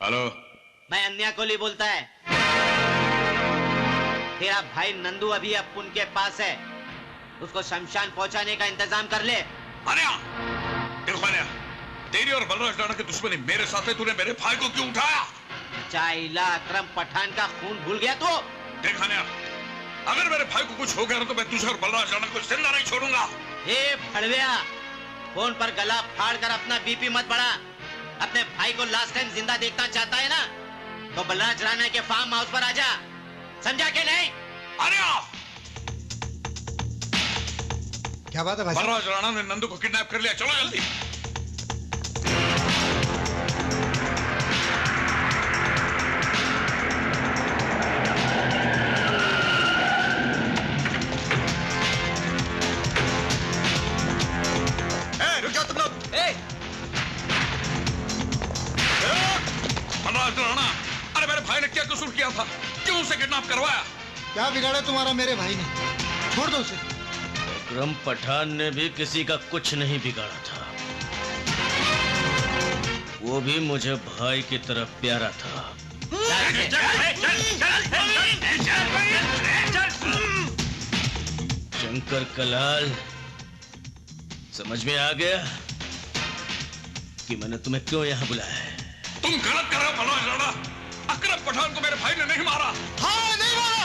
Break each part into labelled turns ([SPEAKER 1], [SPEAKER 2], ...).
[SPEAKER 1] Hello,
[SPEAKER 2] मैं अन्या कोहली बोलता है। तेरा भाई नंदू अभी अपुन के पास है, उसको शमशान पहुंचाने का इंतजाम कर ले।
[SPEAKER 1] अन्या, देखो अन्या, तेरी और बलराज राणा की दुश्मनी मेरे साथ है, तूने मेरे भाई को क्यों उठाया?
[SPEAKER 2] चाइला अकरम पठान का खून भूल गया तू?
[SPEAKER 1] देख अन्या, अगर मेरे भाई को कुछ हो गया तो मैं तुझे और बलराज राणा को जिंदा नहीं छोड़ूंगा।
[SPEAKER 2] हे फड़विया, फोन पर गला फाड़ कर अपना बीपी मत बढ़ा। अपने भाई को लास्ट टाइम जिंदा देखना चाहता है ना, तो बलराज राणा के फार्म हाउस पर आजा, समझा के नहीं?
[SPEAKER 1] अन्या,
[SPEAKER 3] क्या बात है भाई?
[SPEAKER 1] बलराज राणा ने नंदू को किडनैप कर लिया, चलो जल्दी। रुक जाओ तुम लोग। बलराज राणा, अरे मेरे भाई ने क्या कसूर किया था? क्यों उसे किडनैप करवाया?
[SPEAKER 3] क्या बिगाड़ा तुम्हारा मेरे भाई ने? छोड़ दो उसे।
[SPEAKER 4] अकरम पठान ने भी किसी का कुछ नहीं बिगाड़ा था, वो भी मुझे भाई की तरफ प्यारा था। शंकर कलाल, समझ में आ गया कि मैंने तुम्हें क्यों यहाँ बुलाया है?
[SPEAKER 1] तुम गलत कर रहे हो बलराज राणा। अकरम पठान को मेरे भाई ने नहीं मारा।
[SPEAKER 3] हाँ, नहीं मारा।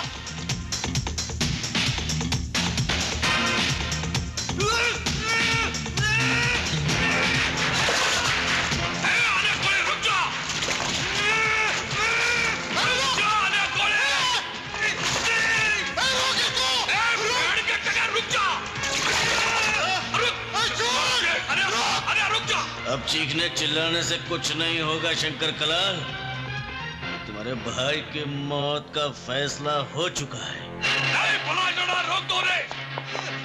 [SPEAKER 4] अब चीखने चिल्लाने से कुछ नहीं होगा शंकर कलाल, तुम्हारे भाई की मौत का फैसला हो चुका है।
[SPEAKER 1] नहीं, बलराज राणा, रोक दो रे।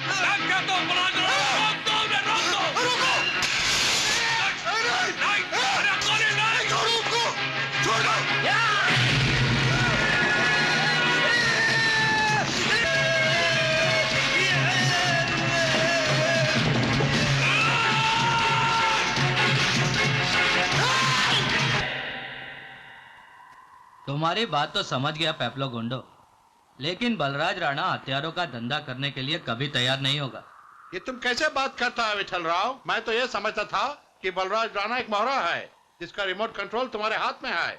[SPEAKER 1] मैं कहता हूं बलराज राणा, रोक दो रे, रोक दो। रुको। नहीं, अरे कोहली नहीं, छोड़ो उसको, छोड़ दो।
[SPEAKER 5] तुम्हारी बात तो समझ गया पेप्लो गुंडो, लेकिन बलराज राणा हथियारों का धंधा करने के लिए कभी तैयार नहीं होगा।
[SPEAKER 6] ये तुम कैसे बात करता है विठल राव? मैं तो ये समझता था कि बलराज राणा एक मोहरा है जिसका रिमोट कंट्रोल तुम्हारे हाथ में है,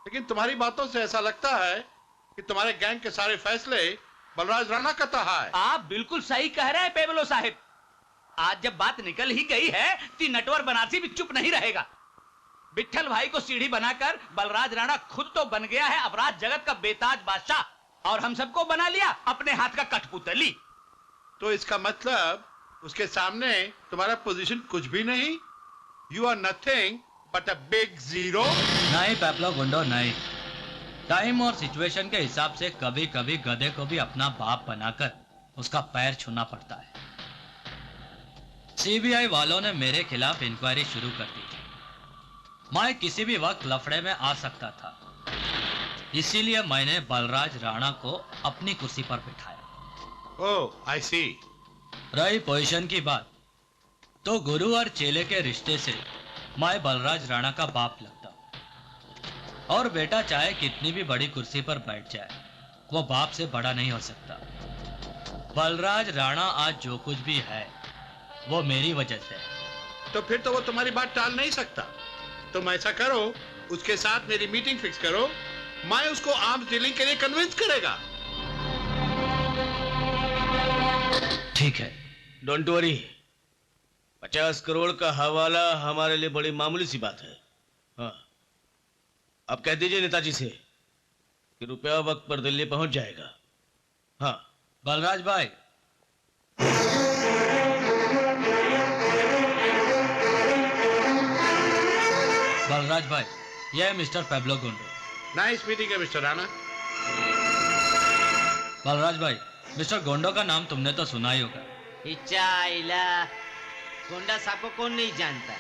[SPEAKER 6] लेकिन तुम्हारी बातों से ऐसा लगता है कि तुम्हारे गैंग के सारे फैसले बलराज राणा करता है।
[SPEAKER 7] आप बिल्कुल सही कह रहे हैं पेबलो साहिब। आज जब बात निकल ही गई है तो नटवर बनारसी भी चुप नहीं रहेगा। विठल भाई को सीढ़ी बनाकर बलराज राणा खुद तो बन गया है अपराध जगत का बेताज बादशाह, और हम सबको बना लिया अपने हाथ का कठपुतली।
[SPEAKER 6] तो इसका मतलब उसके सामने तुम्हारा पोजीशन कुछ भी नहीं? You are nothing but a big zero.
[SPEAKER 5] नहीं पेप्लो गुंडो, नहीं। टाइम और सिचुएशन के हिसाब से कभी कभी गधे को भी अपना बाप बनाकर उसका पैर छूना पड़ता है। सीबीआई वालों ने मेरे खिलाफ इंक्वायरी शुरू कर दी थी। मैं किसी भी वक्त लफड़े में आ सकता था, इसीलिए मैंने बलराज राणा को अपनी कुर्सी पर बिठाया।
[SPEAKER 6] ओह, आई सी।
[SPEAKER 5] रही पोजीशन की बात, तो गुरु और चेले के रिश्ते से मैं बलराज राणा का बाप लगता हूं, और बेटा चाहे कितनी भी बड़ी कुर्सी पर बैठ जाए, वो बाप से बड़ा नहीं हो सकता। बलराज राणा आज जो कुछ भी है वो मेरी वजह से है।
[SPEAKER 6] तो फिर तो वो तुम्हारी बात टाल नहीं सकता। तुम ऐसा करो, उसके साथ मेरी मीटिंग फिक्स करो, मैं उसको आर्म्स डीलिंग के लिए कन्विंस करेगा।
[SPEAKER 5] ठीक है।
[SPEAKER 4] डोंट वरी, 50 करोड़ का हवाला हमारे लिए बड़ी मामूली सी बात है। हाँ, अब कह दीजिए नेताजी से कि रुपया वक्त पर दिल्ली पहुंच जाएगा। हाँ
[SPEAKER 5] बलराज भाई, बलराज भाई, यह है मिस्टर पेब्लो गुंडो।
[SPEAKER 6] नाइस मीटिंग है मिस्टर राणा।
[SPEAKER 5] बलराज भाई, मिस्टर गोंडो का नाम तुमने तो सुना ही होगा।
[SPEAKER 2] चाइला गोंडा साहब को कौन नहीं जानता?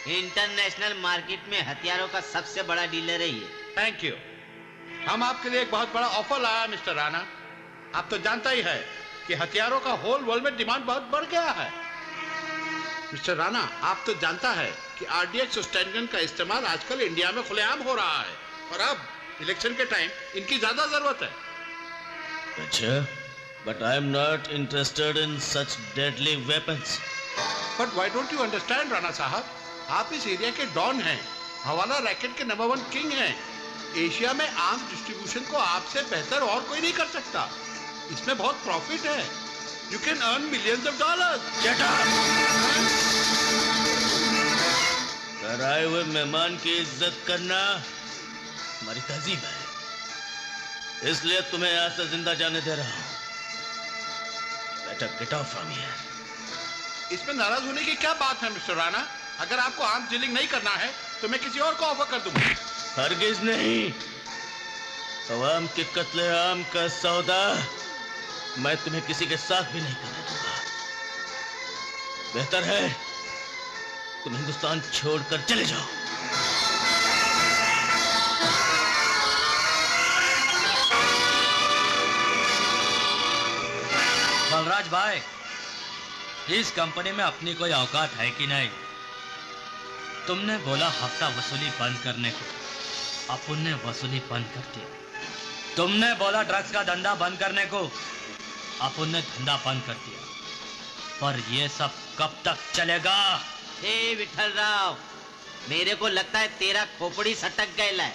[SPEAKER 2] इंटरनेशनल मार्केट में हथियारों का सबसे बड़ा डीलर है ये।
[SPEAKER 6] Thank you. हम आपके लिए एक बहुत बड़ा ऑफर लाया मिस्टर राणा। आप तो जानता ही है कि हथियारों का होल वर्ल्ड में डिमांड बहुत बढ़ गया है। मिस्टर राणा, आप तो जानता है कि आरडीएक्स और स्टैंड गन का इस्तेमाल आजकल इंडिया में खुलेआम हो रहा है और अब इलेक्शन के टाइम इनकी ज्यादा जरूरत है।
[SPEAKER 4] अच्छा, but I am not interested in such deadly weapons.
[SPEAKER 6] But why don't you understand Rana साहब, आप इस एरिया के डॉन हैं, हवाला रैकेट के नंबर 1 किंग हैं। एशिया में आर्म्स डिस्ट्रीब्यूशन को आपसे बेहतर और कोई नहीं कर सकता। इसमें बहुत प्रॉफिट है। You can earn millions of dollars.
[SPEAKER 4] Shut up! आए हुए मेहमान की इज्जत करना हमारी तहजीब है, इसलिए तुम्हें यहाँ से जिंदा जाने दे रहा हूँ। Better get out from here.
[SPEAKER 6] इसमें नाराज होने की क्या बात है मिस्टर राणा? अगर आपको आर्म्स डीलिंग नहीं करना है तो मैं किसी और को ऑफर कर दूंगा।
[SPEAKER 4] हरगिज नहीं। अवाम के कत्ले आम का सौदा मैं तुम्हें किसी के साथ भी नहीं करने दूंगा। बेहतर है तुम हिंदुस्तान छोड़कर चले जाओ।
[SPEAKER 5] बलराज भाई, इस कंपनी में अपनी कोई औकात है कि नहीं? तुमने बोला हफ्ता वसूली बंद करने को, अपन ने वसूली बंद कर दिया। तुमने बोला ड्रग्स का धंधा बंद करने को, अपन ने धंधा बंद कर दिया। पर ये सब कब तक चलेगा?
[SPEAKER 2] हे विठल राव, मेरे को लगता है तेरा खोपड़ी सटक गया है।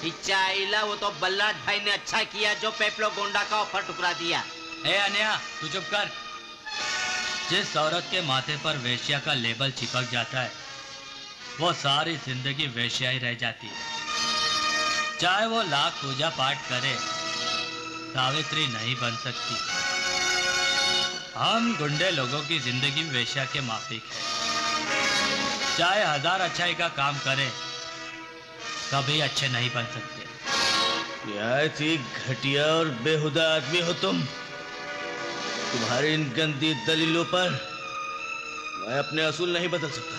[SPEAKER 2] पिच्चा आइला, वो तो बल्लाट भाई ने अच्छा किया जो पेपलो गोंडा का ऑफर ठुकरा दिया।
[SPEAKER 5] ए अन्या, तू चुप कर। जिस औरत के माथे पर वेश्या का लेबल चिपक जाता है वो सारी जिंदगी वेश्या ही रह जाती है। चाहे वो लाख पूजा पाठ करे, सावित्री नहीं बन सकती। हम गुंडे लोगों की जिंदगी वेश्या के माफिक है। चाहे 1000 अच्छाई का काम करे, कभी अच्छे नहीं बन सकते।
[SPEAKER 4] निहायत ही घटिया और बेहुदा आदमी हो तुम। तुम्हारी इन गंदी दलीलों पर मैं अपने असूल नहीं बदल सकता।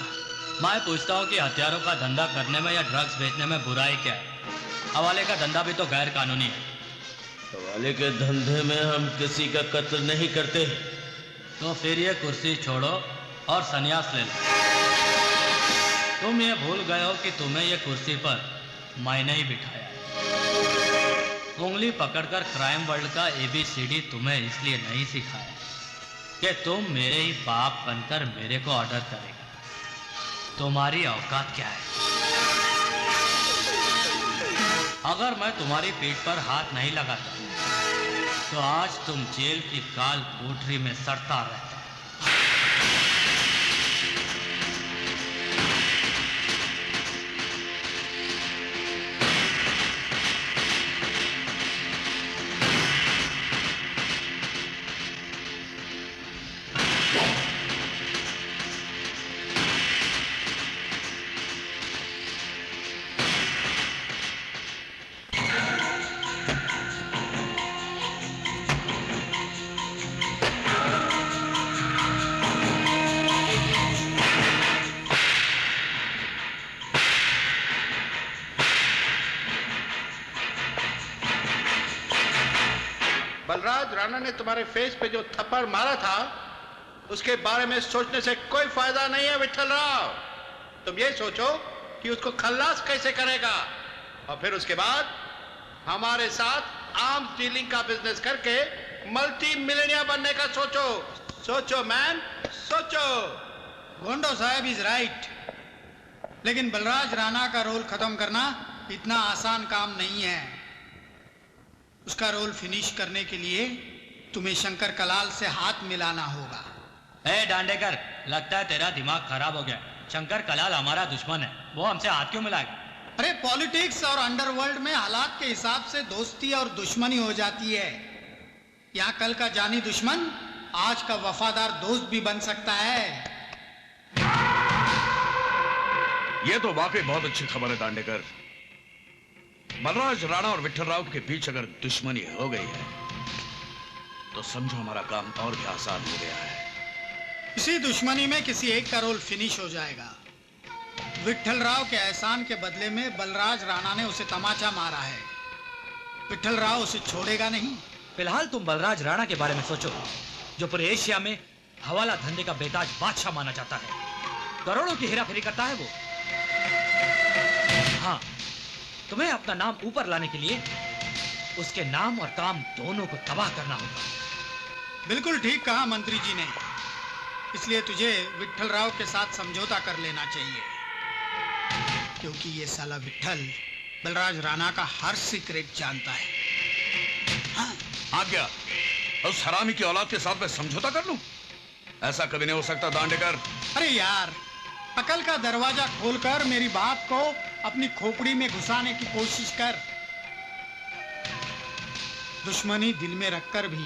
[SPEAKER 5] मैं पूछता हूँ कि हथियारों का धंधा करने में या ड्रग्स बेचने में बुराई क्या है? हवाले का धंधा भी तो गैर कानूनी है।
[SPEAKER 4] हवाले के धंधे में हम किसी का कत्ल नहीं करते।
[SPEAKER 5] तो फिर ये कुर्सी छोड़ो और संन्यास ले लो। तुम ये भूल गए हो कि तुम्हें ये कुर्सी पर मैंने ही बिठाया है। उंगली पकड़कर क्राइम वर्ल्ड का ABCD तुम्हें इसलिए नहीं सिखाया कि तुम मेरे ही बाप बनकर मेरे को ऑर्डर करेगा। तुम्हारी औकात क्या है? अगर मैं तुम्हारी पीठ पर हाथ नहीं लगाता तो आज तुम जेल की काल कोठरी में सड़ता रहता।
[SPEAKER 6] बलराज राणा ने तुम्हारे फेस पे जो थप्पड़ मारा था उसके बारे में सोचने से कोई फायदा नहीं है विठल राव। तुम ये सोचो कि उसको खल्लास कैसे करेगा और फिर उसके बाद हमारे साथ आर्म्स डीलिंग का बिजनेस करके मल्टी मिलियनियर बनने का सोचो। सोचो मैन, सोचो।
[SPEAKER 3] गोंडो साहब इज राइट, लेकिन बलराज राणा का रोल खत्म करना इतना आसान काम नहीं है। उसका रोल फिनिश करने के लिए तुम्हें शंकर कलाल से हाथ मिलाना होगा।
[SPEAKER 5] ए डांडेकर, लगता है तेरा दिमाग खराब हो गया। शंकर कलाल हमारा दुश्मन है, वो हमसे हाथ क्यों मिलाएगा?
[SPEAKER 3] अरे पॉलिटिक्स और अंडरवर्ल्ड में हालात के हिसाब से दोस्ती और दुश्मनी हो जाती है। यहाँ कल का जानी दुश्मन आज का वफादार दोस्त भी बन सकता है।
[SPEAKER 1] ये तो वाकई बहुत अच्छी खबर है दांडेकर। बलराज राणा और विठल राव के बीच अगर दुश्मनी हो गई है तो समझो हमारा काम और भी आसान हो गया है।
[SPEAKER 3] इसी दुश्मनी में किसी एक का रोल फिनिश हो जाएगा। विठल राव के एहसान के बदले में बलराज राणा ने उसे तमाचा मारा है। विठल राव उसे छोड़ेगा नहीं।
[SPEAKER 5] फिलहाल तुम बलराज राणा के बारे में सोचो, जो पूरे एशिया में हवाला धंधे का बेताज बादशाह माना जाता है। करोड़ों की हेराफेरी करता है वो। हाँ, तुम्हें अपना नाम ऊपर लाने के लिए उसके नाम और काम दोनों को तबाह करना होगा।
[SPEAKER 3] बिल्कुल ठीक कहा मंत्री जी ने। इसलिए तुझे विट्ठल राव के साथ समझौता कर लेना चाहिए, क्योंकि ये साला विट्ठल बलराज राणा का हर सीक्रेट जानता है। हाँ।
[SPEAKER 1] आज्ञा, उस हरामी की औलाद के साथ मैं समझौता कर लूं? ऐसा कभी नहीं हो सकता दांडेकर।
[SPEAKER 3] अरे यार, अकल का दरवाजा खोलकर मेरी बात को अपनी खोपड़ी में घुसाने की कोशिश कर। दुश्मनी दिल में रखकर भी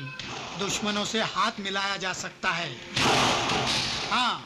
[SPEAKER 3] दुश्मनों से हाथ मिलाया जा सकता है। हाँ,